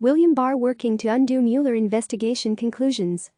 William Barr working to undo Mueller investigation conclusions.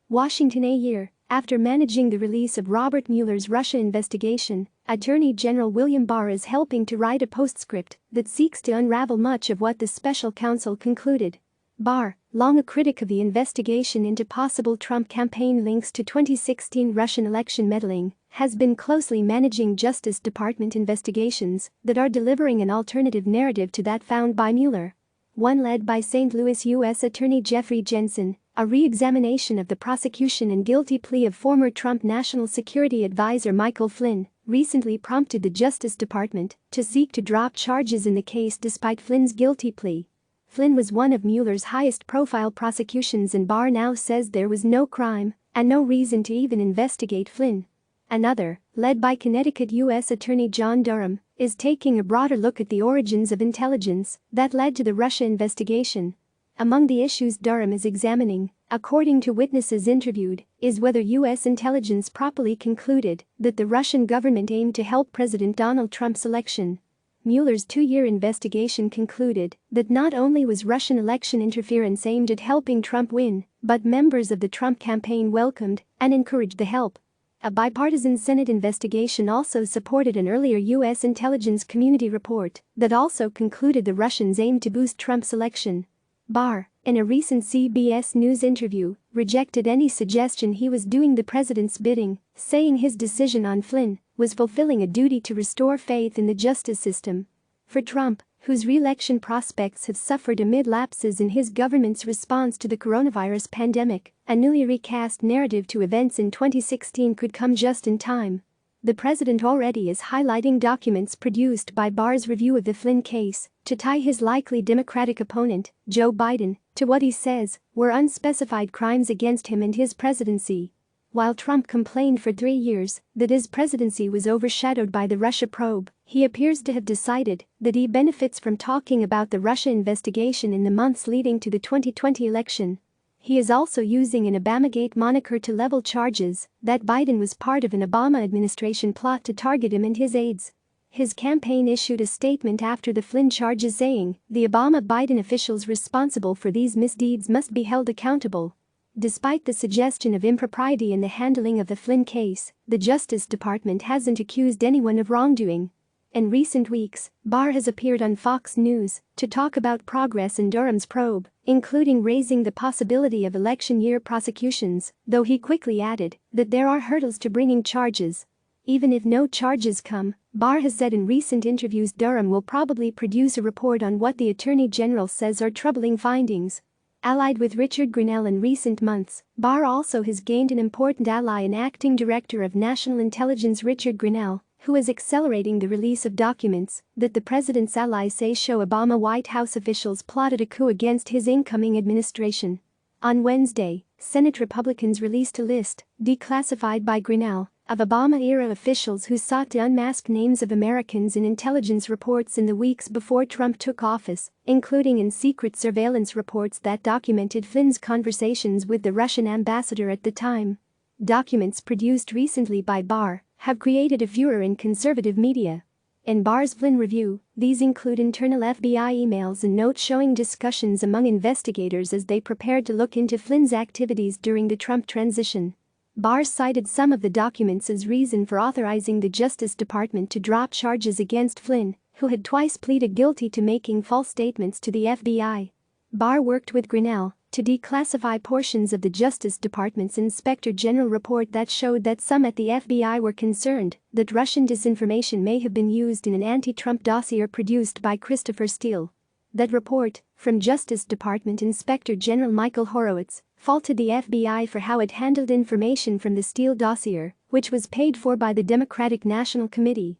Washington. A year after managing the release of Robert Mueller's Russia investigation, Attorney General William Barr is helping to write a postscript that seeks to unravel much of what the special counsel concluded. Barr, long a critic of the investigation into possible Trump campaign links to 2016 Russian election meddling, has been closely managing Justice Department investigations that are delivering an alternative narrative to that found by Mueller. One led by St. Louis U.S. Attorney Jeffrey Jensen, a re-examination of the prosecution and guilty plea of former Trump National Security Advisor Michael Flynn, recently prompted the Justice Department to seek to drop charges in the case despite Flynn's guilty plea. Flynn was one of Mueller's highest-profile prosecutions, and Barr now says there was no crime and no reason to even investigate Flynn. Another, led by Connecticut U.S. Attorney John Durham, is taking a broader look at the origins of intelligence that led to the Russia investigation. Among the issues Durham is examining, according to witnesses interviewed, is whether U.S. intelligence properly concluded that the Russian government aimed to help President Donald Trump's election. Mueller's two-year investigation concluded that not only was Russian election interference aimed at helping Trump win, but members of the Trump campaign welcomed and encouraged the help. A bipartisan Senate investigation also supported an earlier U.S. intelligence community report that also concluded the Russians aimed to boost Trump's election. Barr, in a recent CBS News interview, rejected any suggestion he was doing the president's bidding, saying his decision on Flynn was fulfilling a duty to restore faith in the justice system. For Trump, whose re-election prospects have suffered amid lapses in his government's response to the coronavirus pandemic, a newly recast narrative to events in 2016 could come just in time. The president already is highlighting documents produced by Barr's review of the Flynn case to tie his likely Democratic opponent, Joe Biden, to what he says were unspecified crimes against him and his presidency. While Trump complained for 3 years that his presidency was overshadowed by the Russia probe, he appears to have decided that he benefits from talking about the Russia investigation in the months leading to the 2020 election. He is also using an Obamagate moniker to level charges that Biden was part of an Obama administration plot to target him and his aides. His campaign issued a statement after the Flynn charges saying the Obama-Biden officials responsible for these misdeeds must be held accountable. Despite the suggestion of impropriety in the handling of the Flynn case, the Justice Department hasn't accused anyone of wrongdoing. In recent weeks, Barr has appeared on Fox News to talk about progress in Durham's probe, including raising the possibility of election year prosecutions, though he quickly added that there are hurdles to bringing charges. Even if no charges come, Barr has said in recent interviews Durham will probably produce a report on what the Attorney General says are troubling findings. Allied with Richard Grenell in recent months, Barr also has gained an important ally in Acting Director of National Intelligence Richard Grenell, who is accelerating the release of documents that the president's allies say show Obama White House officials plotted a coup against his incoming administration. On Wednesday, Senate Republicans released a list, declassified by Grenell, of Obama-era officials who sought to unmask names of Americans in intelligence reports in the weeks before Trump took office, including in secret surveillance reports that documented Flynn's conversations with the Russian ambassador at the time. Documents produced recently by Barr have created a furor in conservative media. In Barr's Flynn review, these include internal FBI emails and notes showing discussions among investigators as they prepared to look into Flynn's activities during the Trump transition. Barr cited some of the documents as reason for authorizing the Justice Department to drop charges against Flynn, who had twice pleaded guilty to making false statements to the FBI. Barr worked with Grenell to declassify portions of the Justice Department's Inspector General report that showed that some at the FBI were concerned that Russian disinformation may have been used in an anti-Trump dossier produced by Christopher Steele. That report, from Justice Department Inspector General Michael Horowitz, faulted the FBI for how it handled information from the Steele dossier, which was paid for by the Democratic National Committee.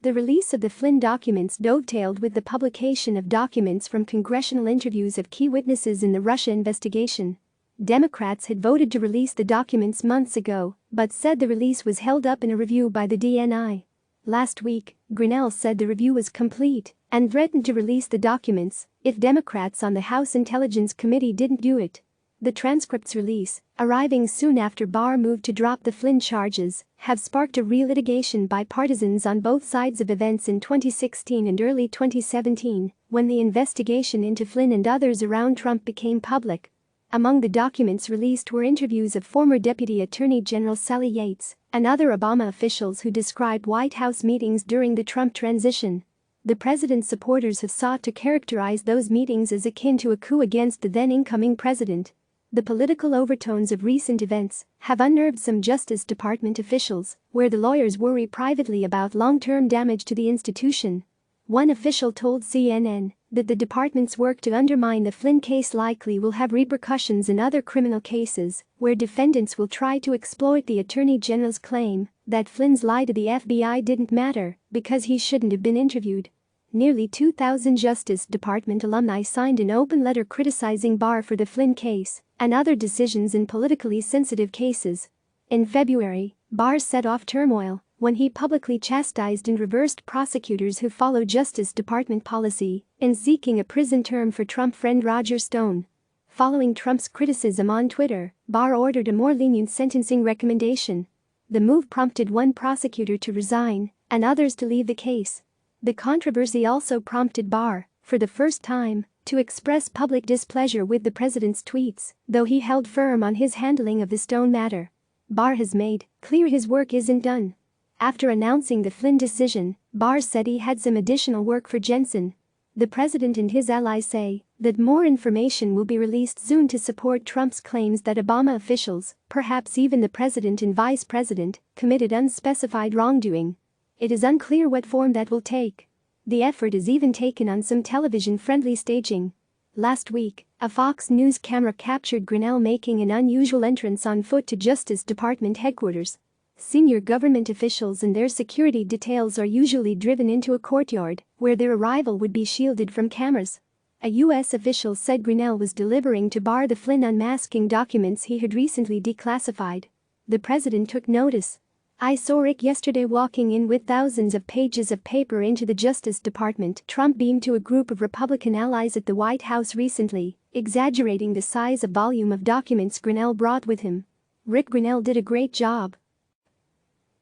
The release of the Flynn documents dovetailed with the publication of documents from congressional interviews of key witnesses in the Russia investigation. Democrats had voted to release the documents months ago, but said the release was held up in a review by the DNI. Last week, Grenell said the review was complete and threatened to release the documents if Democrats on the House Intelligence Committee didn't do it. The transcripts release, arriving soon after Barr moved to drop the Flynn charges, have sparked a re-litigation by partisans on both sides of events in 2016 and early 2017, when the investigation into Flynn and others around Trump became public. Among the documents released were interviews of former Deputy Attorney General Sally Yates and other Obama officials who described White House meetings during the Trump transition. The president's supporters have sought to characterize those meetings as akin to a coup against the then incoming president. The political overtones of recent events have unnerved some Justice Department officials, where the lawyers worry privately about long-term damage to the institution. One official told CNN that the department's work to undermine the Flynn case likely will have repercussions in other criminal cases, where defendants will try to exploit the Attorney General's claim that Flynn's lie to the FBI didn't matter because he shouldn't have been interviewed. Nearly 2,000 Justice Department alumni signed an open letter criticizing Barr for the Flynn case and other decisions in politically sensitive cases. In February, Barr set off turmoil when he publicly chastised and reversed prosecutors who follow Justice Department policy in seeking a prison term for Trump friend Roger Stone. Following Trump's criticism on Twitter, Barr ordered a more lenient sentencing recommendation. The move prompted one prosecutor to resign and others to leave the case. The controversy also prompted Barr, for the first time, to express public displeasure with the president's tweets, though he held firm on his handling of the Stone matter. Barr has made clear his work isn't done. After announcing the Flynn decision, Barr said he had some additional work for Jensen. The president and his allies say that more information will be released soon to support Trump's claims that Obama officials, perhaps even the president and vice president, committed unspecified wrongdoing. It is unclear what form that will take. The effort is even taken on some television-friendly staging. Last week, a Fox News camera captured Grinnell making an unusual entrance on foot to Justice Department headquarters. Senior government officials and their security details are usually driven into a courtyard, where their arrival would be shielded from cameras. A U.S. official said Grinnell was delivering to Barr the Flynn unmasking documents he had recently declassified. The president took notice. "I saw Rick yesterday walking in with thousands of pages of paper into the Justice Department," Trump beamed to a group of Republican allies at the White House recently, exaggerating the size of volume of documents Grinnell brought with him. "Rick Grinnell did a great job."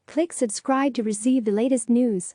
Click subscribe to receive the latest news.